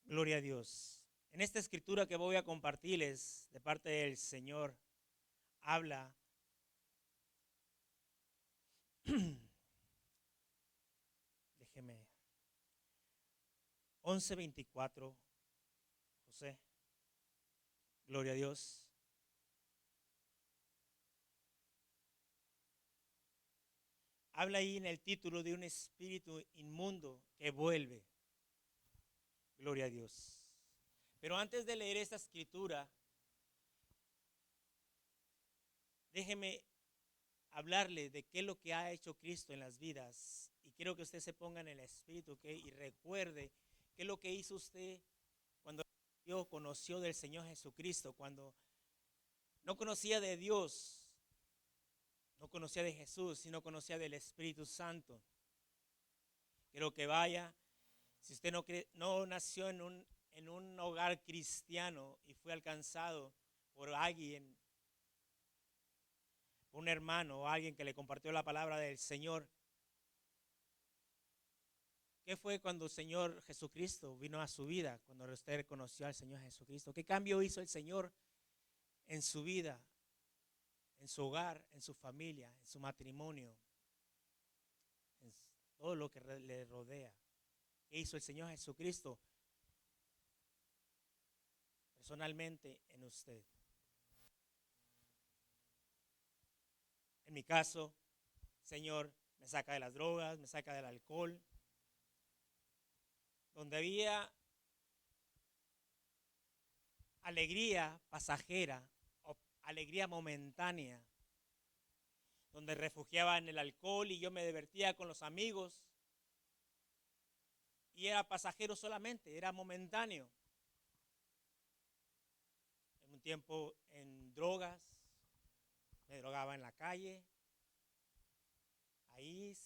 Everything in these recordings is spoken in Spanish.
Gloria a Dios. En esta escritura que voy a compartirles de parte del Señor, habla, déjeme, 11:24, José, gloria a Dios. Habla ahí en el título de un espíritu inmundo que vuelve, gloria a Dios. Pero antes de leer esta escritura, déjeme hablarle de qué es lo que ha hecho Cristo en las vidas. Y quiero que usted se ponga en el espíritu, ¿ok? Y recuerde qué es lo que hizo usted cuando Dios conoció del Señor Jesucristo, cuando no conocía de Dios, no conocía de Jesús, sino conocía del Espíritu Santo. Quiero que vaya, si usted no nació en un hogar cristiano y fue alcanzado por alguien, un hermano o alguien que le compartió la palabra del Señor, ¿qué fue cuando el Señor Jesucristo vino a su vida? Cuando usted conoció al Señor Jesucristo, ¿qué cambio hizo el Señor en su vida, en su hogar, en su familia, en su matrimonio, en todo lo que le rodea? ¿Qué hizo el Señor Jesucristo personalmente en usted? En mi caso, Señor me saca de las drogas, me saca del alcohol, donde había alegría pasajera o alegría momentánea, donde refugiaba en el alcohol y yo me divertía con los amigos y era pasajero solamente, era momentáneo. En un tiempo en drogas, me drogaba en la calle, ahí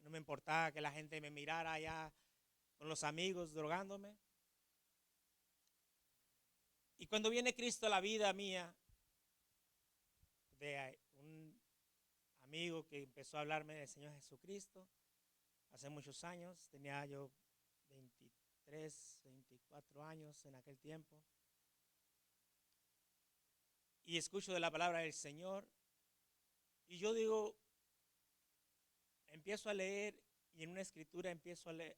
no me importaba que la gente me mirara allá con los amigos drogándome. Y cuando viene Cristo a la vida mía, de un amigo que empezó a hablarme del Señor Jesucristo, hace muchos años, tenía yo 23, 24 años en aquel tiempo, y escucho de la palabra del Señor, y yo digo, empiezo a leer, y en una escritura empiezo a leer,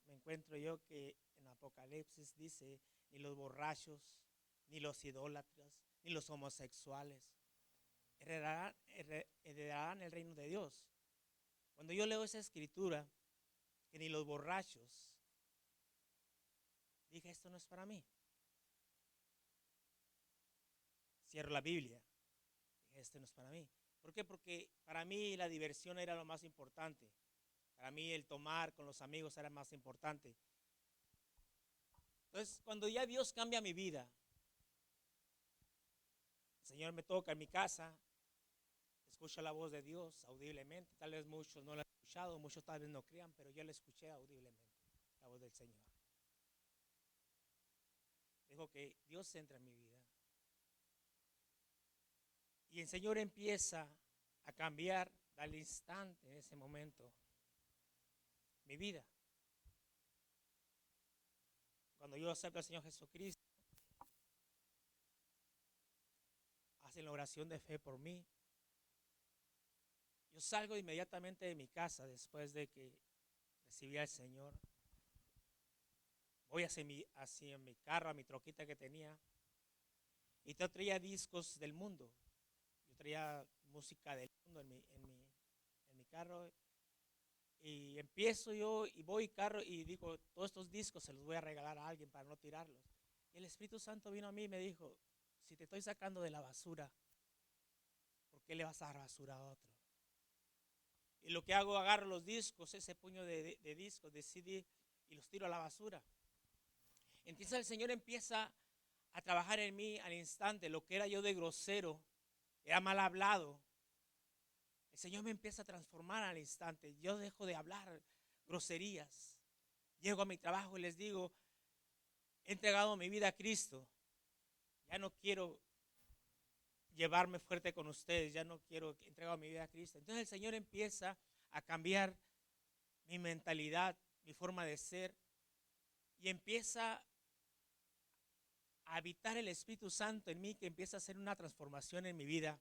me encuentro yo que en Apocalipsis dice, ni los borrachos, ni los idólatras, ni los homosexuales heredarán el reino de Dios. Cuando yo leo esa escritura, que ni los borrachos, dije, esto no es para mí. Cierro la Biblia, dije, esto no es para mí. ¿Por qué? Porque para mí la diversión era lo más importante. Para mí el tomar con los amigos era más importante. Entonces, cuando ya Dios cambia mi vida, el Señor me toca en mi casa, escucho la voz de Dios audiblemente. Tal vez muchos no la han escuchado, muchos tal vez no crean, pero yo la escuché audiblemente, la voz del Señor. Dijo que Dios entra en mi vida. Y el Señor empieza a cambiar al instante, en ese momento, mi vida. Cuando yo acepto al Señor Jesucristo, hacen la oración de fe por mí. Yo salgo inmediatamente de mi casa después de que recibí al Señor. Voy hacia mi carro, a mi troquita que tenía. Y yo traía discos del mundo. Yo traía música del mundo en mi carro. Y empiezo yo y voy carro y digo, todos estos discos se los voy a regalar a alguien para no tirarlos. Y el Espíritu Santo vino a mí y me dijo, si te estoy sacando de la basura, ¿por qué le vas a dar basura a otro? Y lo que hago, agarro los discos, ese puño de discos, de CD, y los tiro a la basura. Entonces el Señor empieza a trabajar en mí al instante. Lo que era yo de grosero, era mal hablado, el Señor me empieza a transformar al instante. Yo dejo de hablar groserías. Llego a mi trabajo y les digo, he entregado mi vida a Cristo. Ya no quiero llevarme fuerte con ustedes, ya no quiero entregar mi vida a Cristo. Entonces el Señor empieza a cambiar mi mentalidad, mi forma de ser. y empieza a habitar el Espíritu Santo en mí, que empieza a hacer una transformación en mi vida,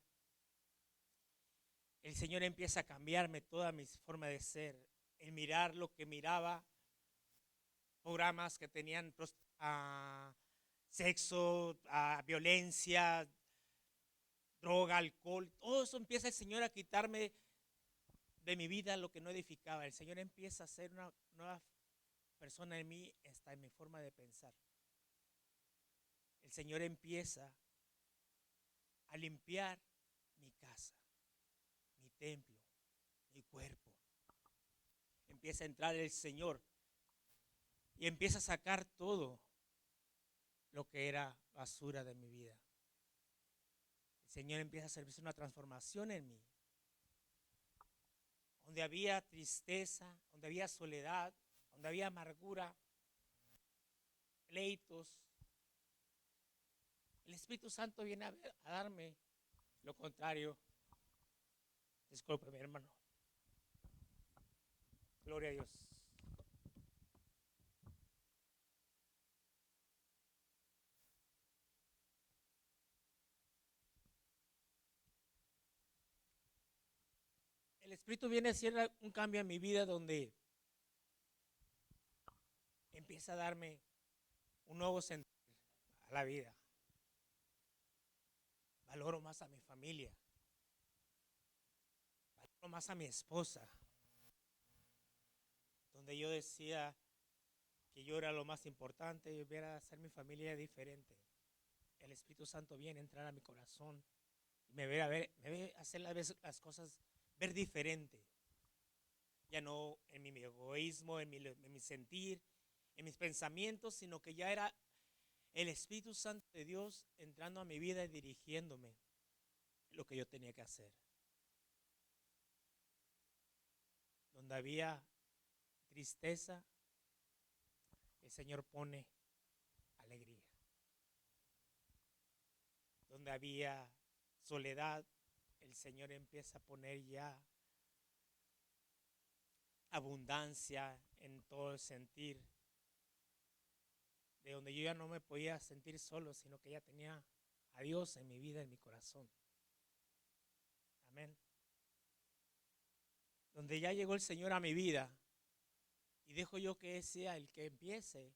el Señor empieza a cambiarme toda mi forma de ser, el mirar lo que miraba, programas que tenían sexo, violencia, droga, alcohol, todo eso empieza el Señor a quitarme de mi vida lo que no edificaba. El Señor empieza a hacer una nueva persona en mí, hasta en mi forma de pensar. El Señor empieza a limpiar mi casa, mi templo, mi cuerpo. Empieza a entrar el Señor y empieza a sacar todo lo que era basura de mi vida. El Señor empieza a hacer una transformación en mí. Donde había tristeza, donde había soledad, donde había amargura, pleitos, el Espíritu Santo viene a darme lo contrario. Disculpe, mi hermano. Gloria a Dios. El Espíritu viene a hacer un cambio en mi vida donde empieza a darme un nuevo sentido a la vida. Valoro más a mi familia. Valoro más a mi esposa. Donde yo decía que yo era lo más importante y hubiera hacer mi familia diferente. El Espíritu Santo viene a entrar a mi corazón y me ve hacer las cosas ver diferente. Ya no en mi egoísmo, en mi sentir, en mis pensamientos, sino que ya era el Espíritu Santo de Dios entrando a mi vida y dirigiéndome lo que yo tenía que hacer. Donde había tristeza, el Señor pone alegría. Donde había soledad, el Señor empieza a poner ya abundancia en todo el sentir. De donde yo ya no me podía sentir solo, sino que ya tenía a Dios en mi vida, en mi corazón. Amén. Donde ya llegó el Señor a mi vida y dejo yo que sea el que empiece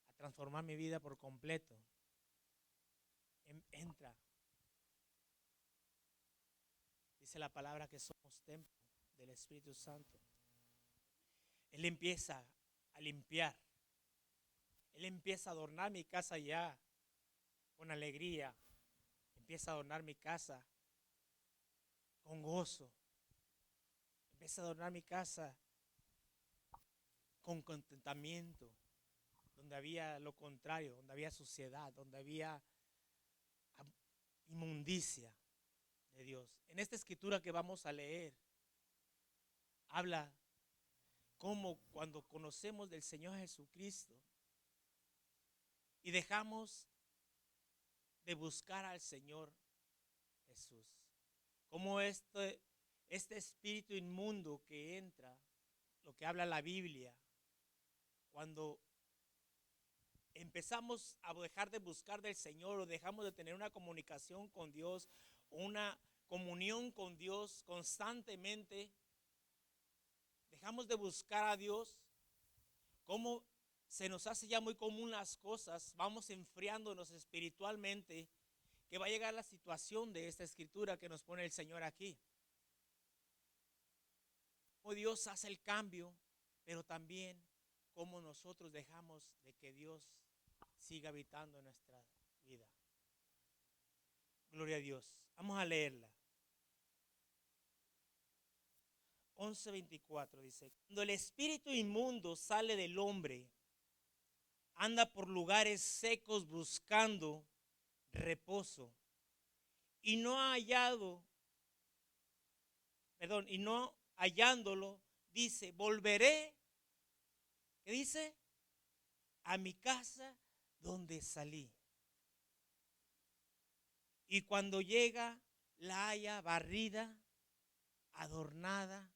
a transformar mi vida por completo. Entra. Dice la palabra que somos templo del Espíritu Santo. Él empieza a limpiar. Él empieza a adornar mi casa ya con alegría. Empieza a adornar mi casa con gozo. Empieza a adornar mi casa con contentamiento. Donde había lo contrario, donde había suciedad, donde había inmundicia de Dios. En esta escritura que vamos a leer, habla cómo cuando conocemos del Señor Jesucristo y dejamos de buscar al Señor Jesús, como este espíritu inmundo que entra, lo que habla la Biblia, cuando empezamos a dejar de buscar del Señor o dejamos de tener una comunicación con Dios, una comunión con Dios constantemente, dejamos de buscar a Dios, como se nos hace ya muy común las cosas, vamos enfriándonos espiritualmente, que va a llegar la situación de esta escritura que nos pone el Señor aquí. Como Dios hace el cambio, pero también como nosotros dejamos de que Dios siga habitando en nuestra vida. Gloria a Dios. Vamos a leerla. 11:24 dice: cuando el espíritu inmundo sale del hombre, anda por lugares secos buscando reposo y no hallándolo, dice: volveré, ¿qué dice? A mi casa donde salí. Y cuando llega, la halla barrida, adornada.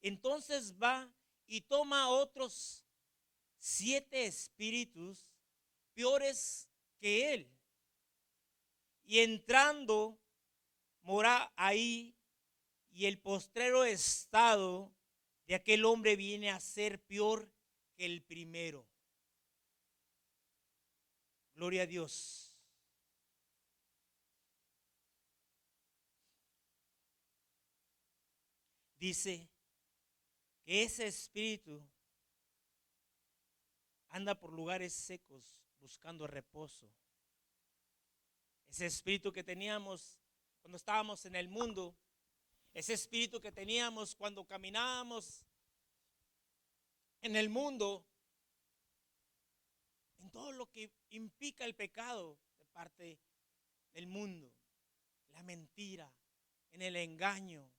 Entonces va y toma otros 7 espíritus peores que él. Y entrando, mora ahí, y el postrero estado de aquel hombre viene a ser peor que el primero. Gloria a Dios. Dice que ese espíritu anda por lugares secos buscando reposo. Ese espíritu que teníamos cuando estábamos en el mundo, ese espíritu que teníamos cuando caminábamos en el mundo, en todo lo que implica el pecado de parte del mundo, la mentira, en el engaño,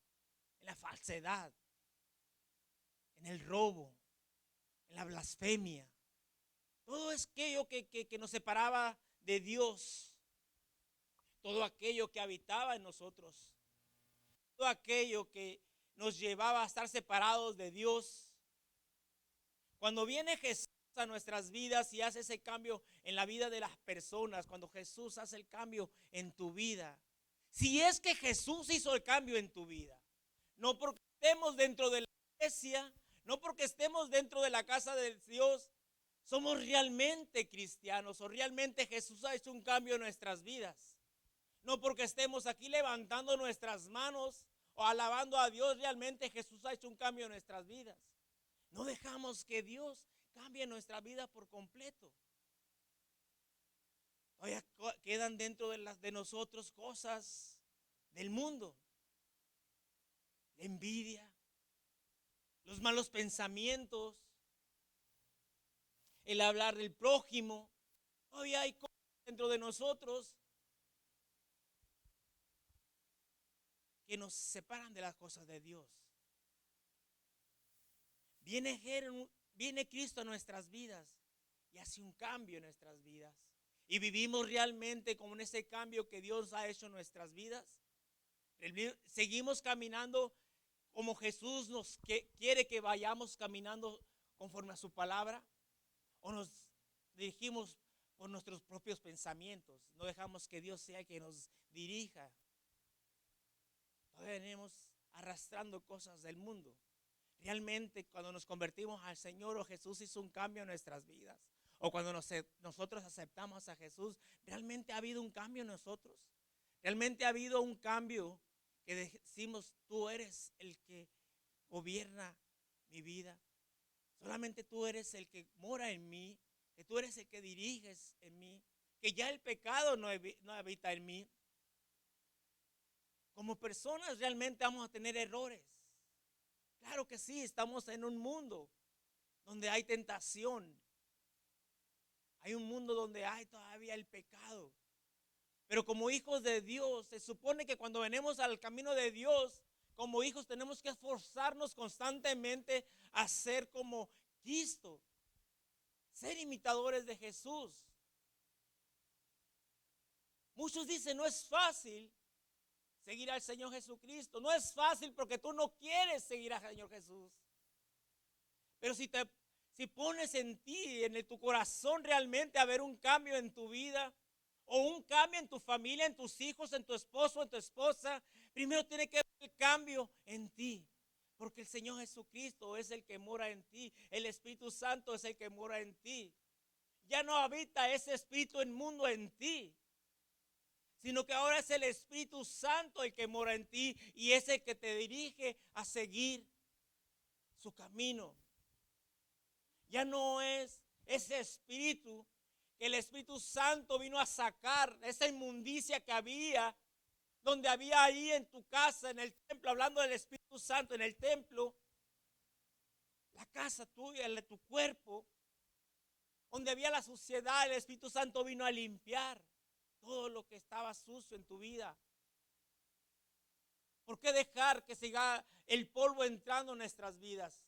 en la falsedad, en el robo, en la blasfemia. Todo aquello que nos separaba de Dios, todo aquello que habitaba en nosotros, todo aquello que nos llevaba a estar separados de Dios. Cuando viene Jesús a nuestras vidas y hace ese cambio en la vida de las personas, cuando Jesús hace el cambio en tu vida, si es que Jesús hizo el cambio en tu vida, no porque estemos dentro de la iglesia, no porque estemos dentro de la casa de Dios, somos realmente cristianos o realmente Jesús ha hecho un cambio en nuestras vidas. No porque estemos aquí levantando nuestras manos o alabando a Dios, realmente Jesús ha hecho un cambio en nuestras vidas. No dejamos que Dios cambie nuestra vida por completo. Todavía quedan dentro de nosotros cosas del mundo. La envidia, los malos pensamientos, el hablar del prójimo. Todavía hay cosas dentro de nosotros que nos separan de las cosas de Dios. Viene Cristo a nuestras vidas y hace un cambio en nuestras vidas. Y vivimos realmente con ese cambio que Dios ha hecho en nuestras vidas. Seguimos caminando como Jesús nos quiere que vayamos caminando conforme a su palabra. O nos dirigimos por nuestros propios pensamientos. No dejamos que Dios sea el que nos dirija. Todavía venimos arrastrando cosas del mundo. Realmente cuando nos convertimos al Señor o Jesús hizo un cambio en nuestras vidas, o cuando nosotros aceptamos a Jesús, realmente ha habido un cambio en nosotros. Realmente ha habido un cambio que decimos, tú eres el que gobierna mi vida. Solamente tú eres el que mora en mí, que tú eres el que diriges en mí, que ya el pecado no habita en mí. Como personas realmente vamos a tener errores. Claro que sí, estamos en un mundo donde hay tentación. Hay un mundo donde hay todavía el pecado. Pero como hijos de Dios, se supone que cuando venimos al camino de Dios, como hijos tenemos que esforzarnos constantemente a ser como Cristo. Ser imitadores de Jesús. Muchos dicen, no es fácil seguir al Señor Jesucristo. No es fácil porque tú no quieres seguir al Señor Jesús. Pero si pones en ti, en tu corazón realmente a ver un cambio en tu vida, o un cambio en tu familia, en tus hijos, en tu esposo, en tu esposa, primero tiene que haber el cambio en ti. Porque el Señor Jesucristo es el que mora en ti. El Espíritu Santo es el que mora en ti. Ya no habita ese espíritu inmundo en ti, sino que ahora es el Espíritu Santo el que mora en ti y es el que te dirige a seguir su camino. Ya no es ese espíritu que el Espíritu Santo vino a sacar, esa inmundicia que había, donde había ahí en tu casa, en el templo, hablando del Espíritu Santo, en el templo, la casa tuya, de tu cuerpo, donde había la suciedad, el Espíritu Santo vino a limpiar todo lo que estaba sucio en tu vida. ¿Por qué dejar que siga el polvo entrando en nuestras vidas?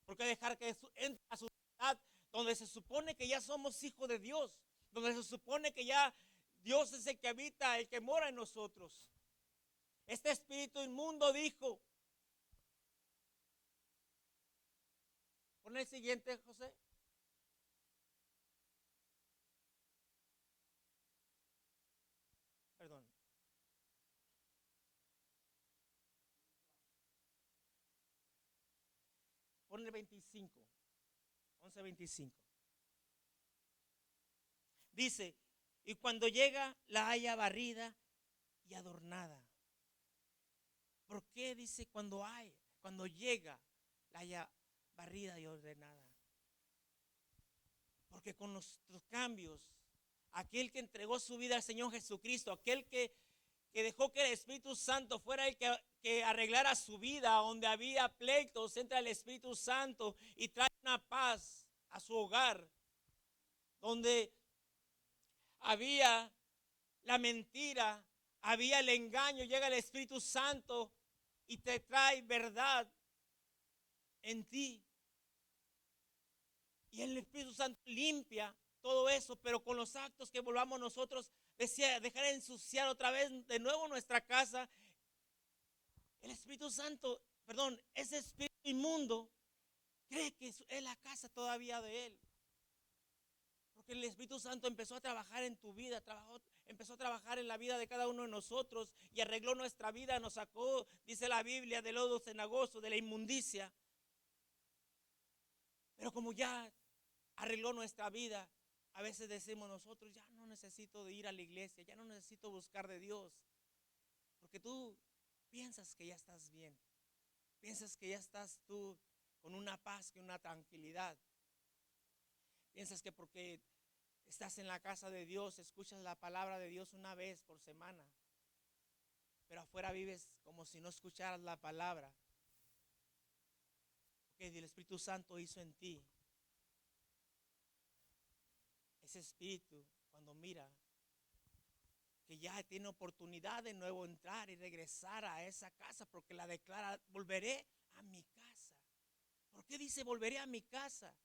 ¿Por qué dejar que entre a su ciudad donde se supone que ya somos hijos de Dios? Donde se supone que ya Dios es el que habita, el que mora en nosotros. Este espíritu inmundo dijo, pon el siguiente, José. pon el 25. 11:25. Dice, y cuando llega la haya barrida y adornada. ¿Por qué dice cuando llega la haya barrida y ordenada? Porque con nuestros cambios, aquel que entregó su vida al Señor Jesucristo, aquel que dejó que el Espíritu Santo fuera el que arreglara su vida, donde había pleitos, entra el Espíritu Santo y trae una paz a su hogar, donde había la mentira, había el engaño, llega el Espíritu Santo y te trae verdad en ti. Y el Espíritu Santo limpia todo eso, pero con los actos que volvamos nosotros, decía, dejar de ensuciar otra vez de nuevo nuestra casa. El Espíritu Santo, ese espíritu inmundo cree que es la casa todavía de él. Porque el Espíritu Santo empezó a trabajar en tu vida, empezó a trabajar en la vida de cada uno de nosotros y arregló nuestra vida, nos sacó, dice la Biblia, del lodo cenagoso, de la inmundicia. Pero como ya arregló nuestra vida, a veces decimos nosotros, ya no necesito de ir a la iglesia, ya no necesito buscar de Dios. Porque tú piensas que ya estás bien, piensas que ya estás tú con una paz, con una tranquilidad. Piensas que porque estás en la casa de Dios, escuchas la palabra de Dios una vez por semana, pero afuera vives como si no escucharas la palabra. Que el Espíritu Santo hizo en ti. Ese espíritu, cuando mira que ya tiene oportunidad de nuevo entrar y regresar a esa casa, porque la declara, volveré a mi casa. ¿Por qué dice volveré a mi casa?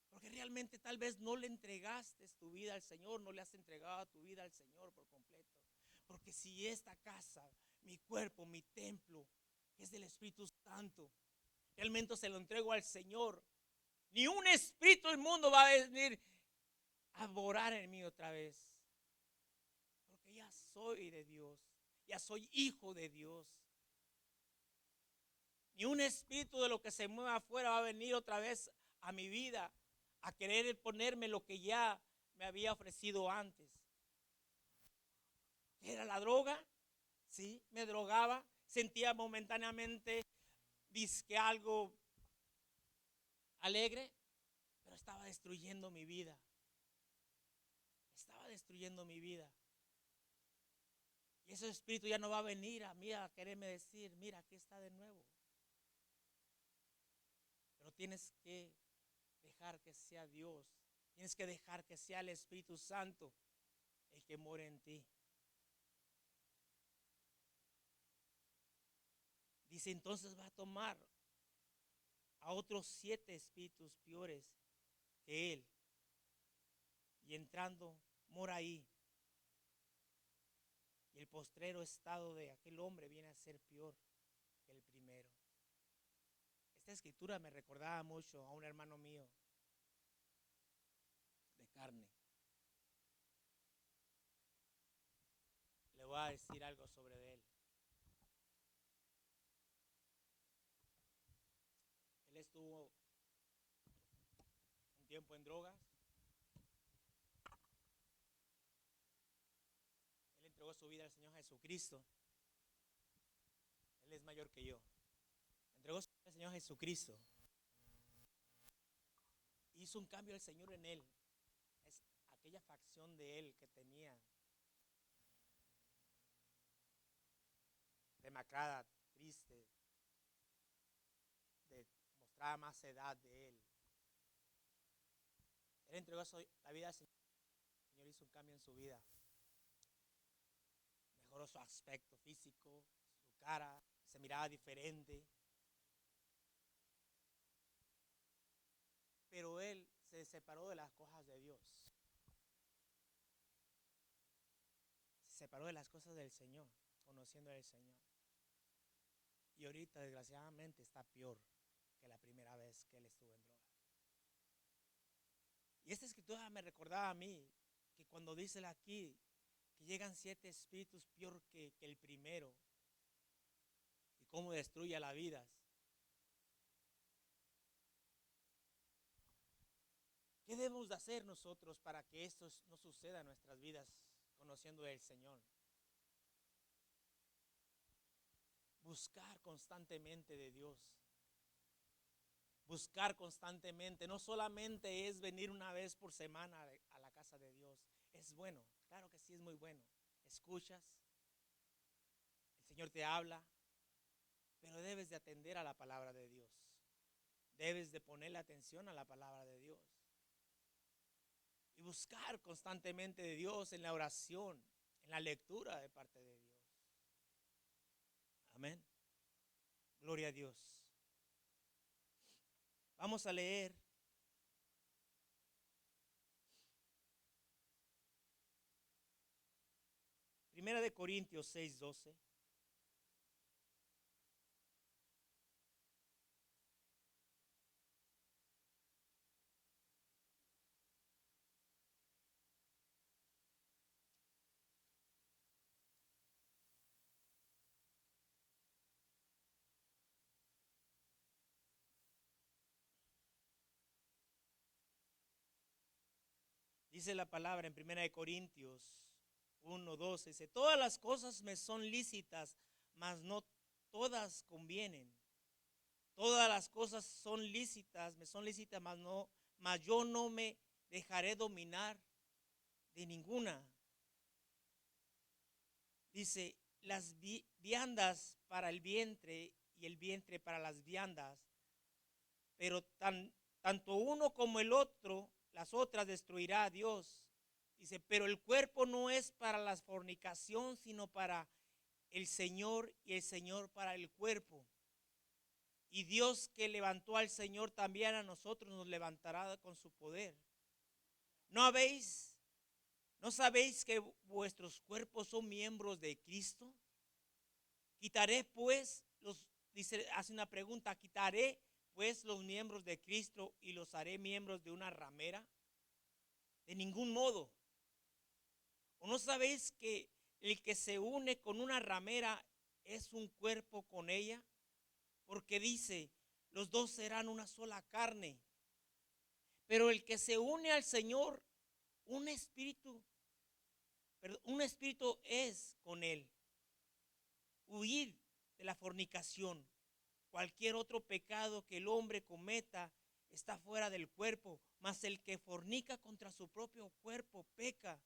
Porque realmente tal vez no le entregaste tu vida al Señor, no le has entregado tu vida al Señor por completo. Porque si esta casa, mi cuerpo, mi templo, es del Espíritu Santo, realmente se lo entrego al Señor, ni un espíritu del mundo va a venir a morar en mí otra vez. Porque ya soy de Dios, ya soy hijo de Dios. Ni un espíritu de lo que se mueva afuera va a venir otra vez a mi vida a querer ponerme lo que ya me había ofrecido antes. Era la droga, sí, me drogaba, sentía momentáneamente disque algo alegre, pero estaba destruyendo mi vida. Estaba destruyendo mi vida. Y ese espíritu ya no va a venir a mí a quererme decir, mira, aquí está de nuevo. Pero tienes que dejar que sea Dios. Tienes que dejar que sea el Espíritu Santo el que more en ti. Dice, entonces va a tomar a otros 7 espíritus peores que él. Y entrando, mora ahí. Y el postrero estado de aquel hombre viene a ser peor que el primero. Esta escritura me recordaba mucho a un hermano mío de carne. Le voy a decir algo sobre él. Él estuvo un tiempo en drogas. Él entregó su vida al Señor Jesucristo. Él es mayor que yo. Entregó su vida al Señor Jesucristo. Hizo un cambio el Señor en él. Es aquella facción de él que tenía demacrada, triste, mostraba más edad de él. Él entregó la vida al Señor. El Señor hizo un cambio en su vida. Mejoró su aspecto físico, su cara, se miraba diferente. Pero él se separó de las cosas de Dios. Se separó de las cosas del Señor, conociendo al Señor. Y ahorita, desgraciadamente, está peor que la primera vez que él estuvo en droga. Y esta escritura me recordaba a mí que cuando dice aquí que llegan 7 espíritus peor que el primero y cómo destruye las vidas. ¿Qué debemos de hacer nosotros para que esto no suceda en nuestras vidas conociendo al Señor? Buscar constantemente de Dios. Buscar constantemente. No solamente es venir una vez por semana a la casa de Dios. Es bueno, claro que sí es muy bueno. Escuchas, el Señor te habla, pero debes de atender a la palabra de Dios. Debes de ponerle atención a la palabra de Dios. Y buscar constantemente de Dios en la oración, en la lectura de parte de Dios. Amén. Gloria a Dios. Vamos a leer Primera de Corintios 6:12. Dice la palabra en Primera de Corintios 1:12. Dice, todas las cosas me son lícitas, mas no todas convienen. Todas las cosas son lícitas, me son lícitas, mas yo no me dejaré dominar de ninguna. Dice, las viandas para el vientre y el vientre para las viandas, pero tanto uno como el otro, las otras destruirá a Dios. Dice, pero el cuerpo no es para la fornicación, sino para el Señor y el Señor para el cuerpo. Y Dios que levantó al Señor también a nosotros nos levantará con su poder. ¿No sabéis que vuestros cuerpos son miembros de Cristo? Quitaré pues hace una pregunta, quitaré pues los miembros de Cristo y los haré miembros de una ramera? De ningún modo. ¿O no sabéis que el que se une con una ramera es un cuerpo con ella? Porque dice, los dos serán una sola carne. Pero el que se une al Señor, un espíritu es con él. Huid de la fornicación. Cualquier otro pecado que el hombre cometa está fuera del cuerpo, mas el que fornica contra su propio cuerpo peca.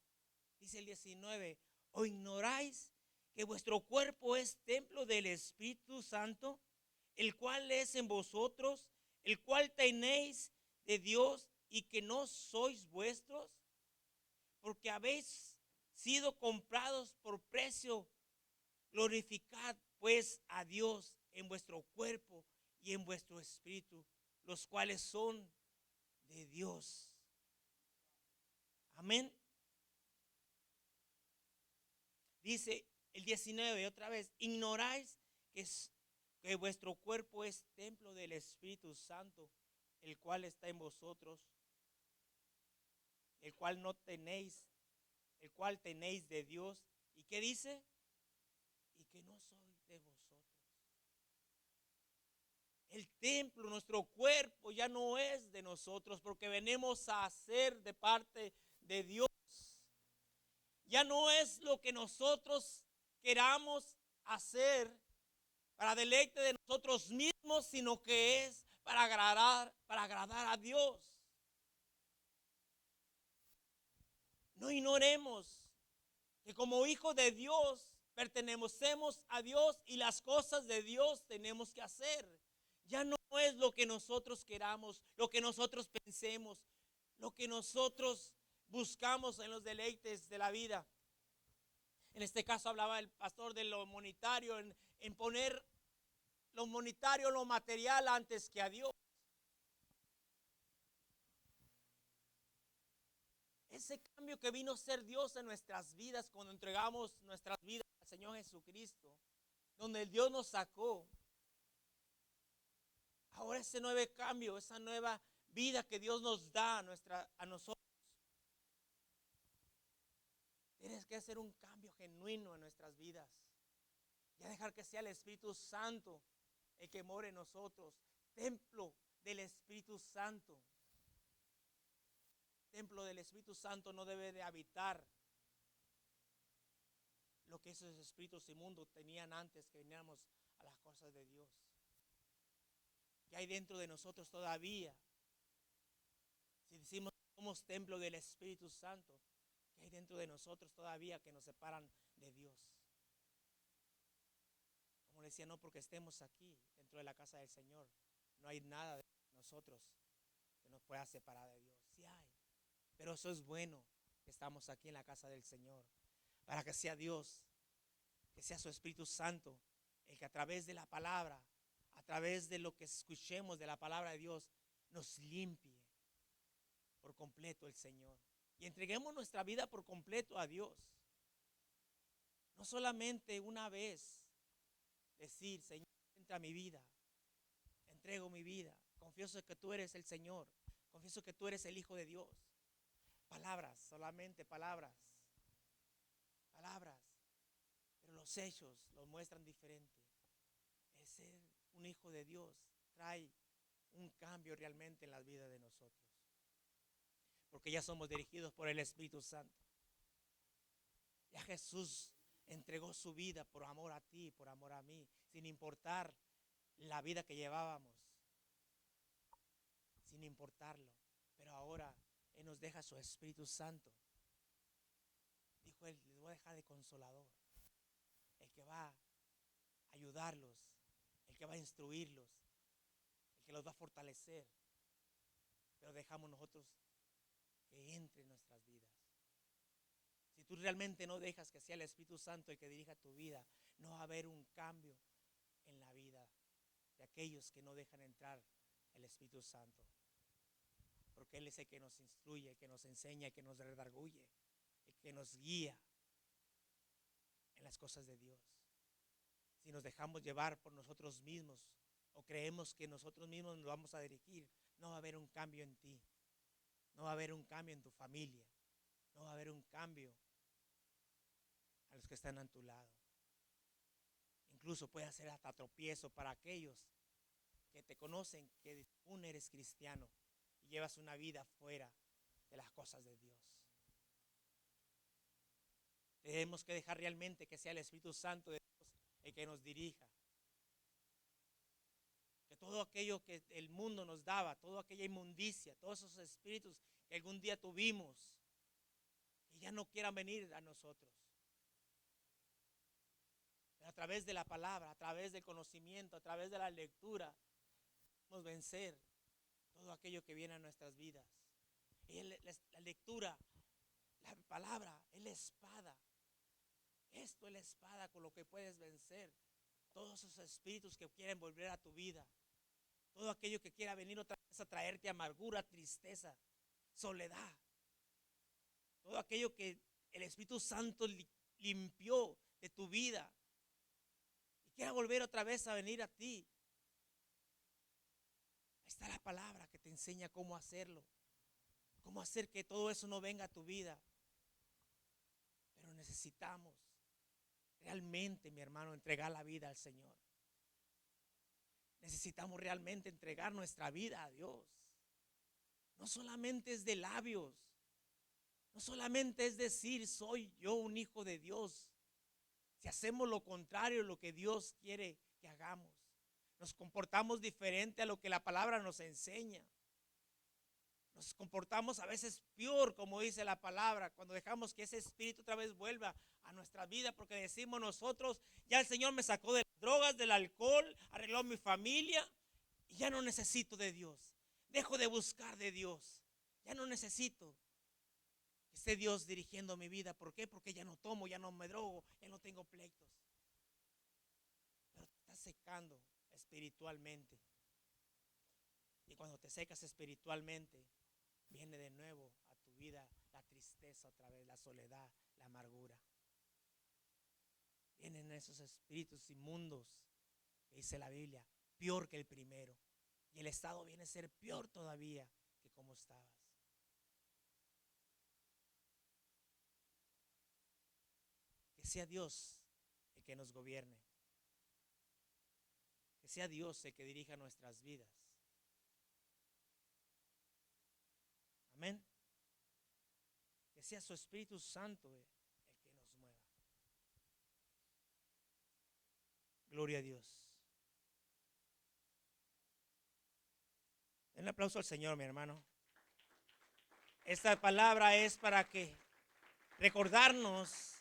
Dice el 19, ¿o ignoráis que vuestro cuerpo es templo del Espíritu Santo, el cual es en vosotros, el cual tenéis de Dios y que no sois vuestros? Porque habéis sido comprados por precio. Glorificad pues a Dios en vuestro cuerpo y en vuestro espíritu, los cuales son de Dios. Amén. Dice el 19 otra vez, ignoráis que vuestro cuerpo es templo del Espíritu Santo, el cual está en vosotros, el cual tenéis de Dios. ¿Y qué dice? Y que no soy de vosotros. El templo, nuestro cuerpo ya no es de nosotros porque venimos a hacer de parte de Dios. Ya no es lo que nosotros queramos hacer para deleite de nosotros mismos, sino que es para agradar a Dios. No ignoremos que como hijos de Dios pertenecemos a Dios y las cosas de Dios tenemos que hacer. Ya no es lo que nosotros queramos, lo que nosotros pensemos, lo que nosotros buscamos en los deleites de la vida. En este caso hablaba el pastor de lo monetario, en poner lo monetario, lo material antes que a Dios. Ese cambio que vino a ser Dios en nuestras vidas cuando entregamos nuestras vidas al Señor Jesucristo, donde Dios nos sacó. Ahora ese nuevo cambio, esa nueva vida que Dios nos da a nosotros. Tienes que hacer un cambio genuino en nuestras vidas. Ya dejar que sea el Espíritu Santo el que more en nosotros. Templo del Espíritu Santo. templo del Espíritu Santo no debe de habitar lo que esos espíritus inmundos tenían antes que viniéramos a las cosas de Dios. Que hay dentro de nosotros todavía. Si decimos que somos templo del Espíritu Santo, que hay dentro de nosotros todavía que nos separan de Dios. Como le decía, no porque estemos aquí dentro de la casa del Señor, no hay nada de nosotros que nos pueda separar de Dios. Sí hay, pero eso es bueno que estamos aquí en la casa del Señor, para que sea Dios, que sea su Espíritu Santo, el que a través de la palabra, a través de lo que escuchemos de la palabra de Dios, nos limpie por completo el Señor. Y entreguemos nuestra vida por completo a Dios. No solamente una vez decir, Señor, entra a mi vida, entrego mi vida, confieso que tú eres el Señor, confieso que tú eres el Hijo de Dios. Palabras, solamente palabras, palabras, pero los hechos los muestran diferente. El ser un hijo de Dios trae un cambio realmente en la vida de nosotros, porque ya somos dirigidos por el Espíritu Santo. Ya Jesús entregó su vida por amor a ti, por amor a mí, sin importar la vida que llevábamos, sin importarlo. Pero ahora Él nos deja su Espíritu Santo. Dijo Él, les voy a dejar de consolador, el que va a ayudarlos, el que va a instruirlos, el que los va a fortalecer. Pero dejamos nosotros que entre en nuestras vidas. Si tú realmente no dejas que sea el Espíritu Santo el que dirija tu vida, no va a haber un cambio en la vida de aquellos que no dejan entrar el Espíritu Santo. Porque Él es el que nos instruye, el que nos enseña, el que nos redarguye, el que nos guía en las cosas de Dios. Si nos dejamos llevar por nosotros mismos o creemos que nosotros mismos nos vamos a dirigir, no va a haber un cambio en ti, no va a haber un cambio en tu familia, no va a haber un cambio a los que están a tu lado. Incluso puede ser hasta tropiezo para aquellos que te conocen, que aún eres cristiano y llevas una vida fuera de las cosas de Dios. Tenemos que dejar realmente que sea el Espíritu Santo de Dios el que nos dirija. Que todo aquello que el mundo nos daba, toda aquella inmundicia, todos esos espíritus que algún día tuvimos, que ya no quieran venir a nosotros. Pero a través de la palabra, a través del conocimiento, a través de la lectura, podemos vencer todo aquello que viene a nuestras vidas. Y la lectura, la palabra, es la espada. Esto es la espada con lo que puedes vencer todos esos espíritus que quieren volver a tu vida. Todo aquello que quiera venir otra vez a traerte amargura, tristeza, soledad. Todo aquello que el Espíritu Santo limpió de tu vida y quiera volver otra vez a venir a ti. Ahí está la palabra que te enseña cómo hacerlo. Cómo hacer que todo eso no venga a tu vida. Pero necesitamos realmente, mi hermano, entregar la vida al Señor. Necesitamos realmente entregar nuestra vida a Dios. No solamente es de labios. No solamente es decir, soy yo un hijo de Dios. Si hacemos lo contrario de lo que Dios quiere que hagamos, nos comportamos diferente a lo que la palabra nos enseña. Nos comportamos a veces peor, como dice la palabra, cuando dejamos que ese espíritu otra vez vuelva a nuestra vida, porque decimos nosotros, ya el Señor me sacó de las drogas, del alcohol, arregló mi familia y ya no necesito de Dios. Dejo de buscar de Dios. Ya no necesito que esté Dios dirigiendo mi vida. ¿Por qué? Porque ya no tomo, ya no me drogo, ya no tengo pleitos. Pero te estás secando espiritualmente. Y cuando te secas espiritualmente, viene de nuevo a tu vida la tristeza otra vez, la soledad, la amargura. Vienen esos espíritus inmundos que dice la Biblia, peor que el primero. Y el estado viene a ser peor todavía que como estabas. Que sea Dios el que nos gobierne. Que sea Dios el que dirija nuestras vidas. Amén. sea su Espíritu Santo el que nos mueva. Gloria a Dios. Den un aplauso al Señor, mi hermano. Esta palabra es para que recordarnos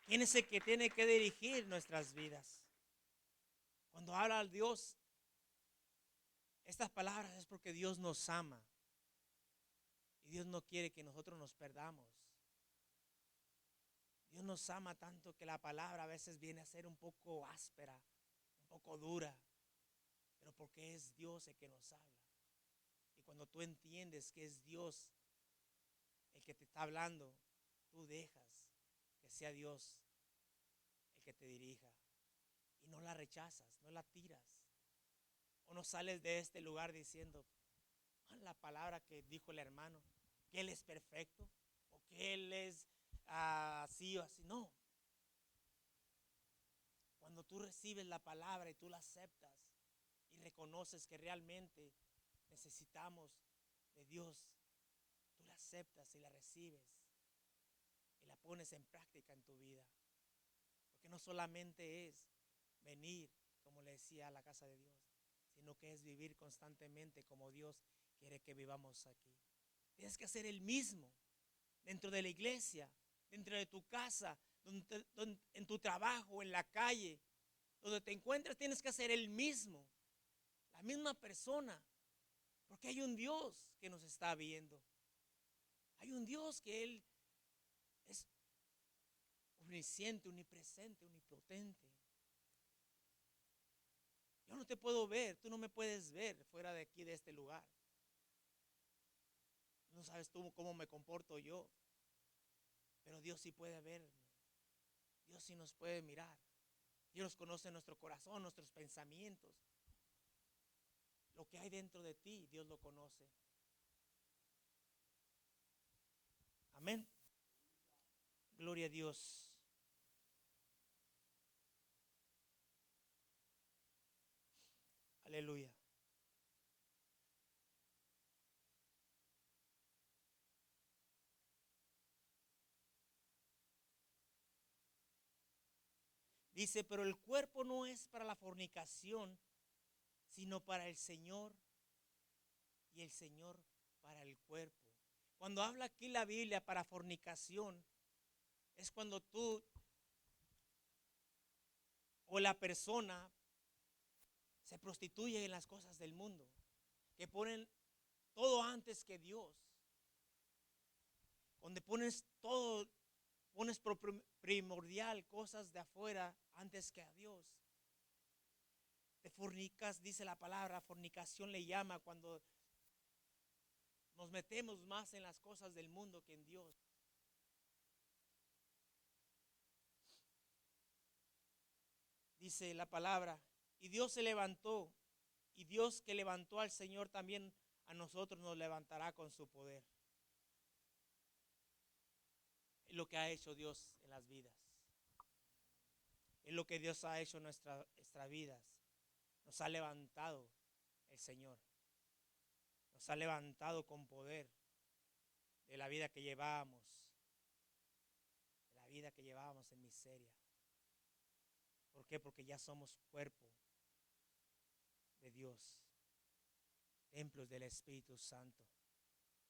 quién es el que tiene que dirigir nuestras vidas. Cuando habla al Dios, estas palabras es porque Dios nos ama. Y Dios no quiere que nosotros nos perdamos. Dios nos ama tanto que la palabra a veces viene a ser un poco áspera, un poco dura, pero porque es Dios el que nos habla. Y cuando tú entiendes que es Dios el que te está hablando, tú dejas que sea Dios el que te dirija. Y no la rechazas, no la tiras. O no sales de este lugar diciendo la palabra que dijo el hermano, que Él es perfecto, o que Él es así o así. No. Cuando tú recibes la palabra y tú la aceptas y reconoces que realmente necesitamos de Dios, tú la aceptas y la recibes y la pones en práctica en tu vida. Porque no solamente es venir, como le decía, a la casa de Dios, sino que es vivir constantemente como Dios quiere que vivamos aquí. Tienes que hacer el mismo dentro de la iglesia, dentro de tu casa, en tu trabajo, en la calle, donde te encuentres, tienes que hacer el mismo, la misma persona, porque hay un Dios que nos está viendo. Hay un Dios que Él es omnisciente, omnipresente, omnipotente. Yo no te puedo ver, tú no me puedes ver fuera de aquí, de este lugar. No sabes tú cómo me comporto yo, pero Dios sí puede verme. Dios sí nos puede mirar. Dios conoce nuestro corazón, nuestros pensamientos. Lo que hay dentro de ti, Dios lo conoce. Amén. Gloria a Dios. Aleluya. Dice, pero el cuerpo no es para la fornicación, sino para el Señor, y el Señor para el cuerpo. Cuando habla aquí la Biblia para fornicación, es cuando tú o la persona se prostituye en las cosas del mundo, que ponen todo antes que Dios. Donde pones todo, pones primordial cosas de afuera antes que a Dios. Te fornicas, dice la palabra, fornicación le llama cuando nos metemos más en las cosas del mundo que en Dios. Dice la palabra, y Dios se levantó, y Dios que levantó al Señor también a nosotros nos levantará con su poder. Es lo que ha hecho Dios en las vidas. Es lo que Dios ha hecho en nuestras vidas. Nos ha levantado el Señor. Nos ha levantado con poder de la vida que llevábamos. De la vida que llevábamos en miseria. ¿Por qué? Porque ya somos cuerpo de Dios. Templos del Espíritu Santo.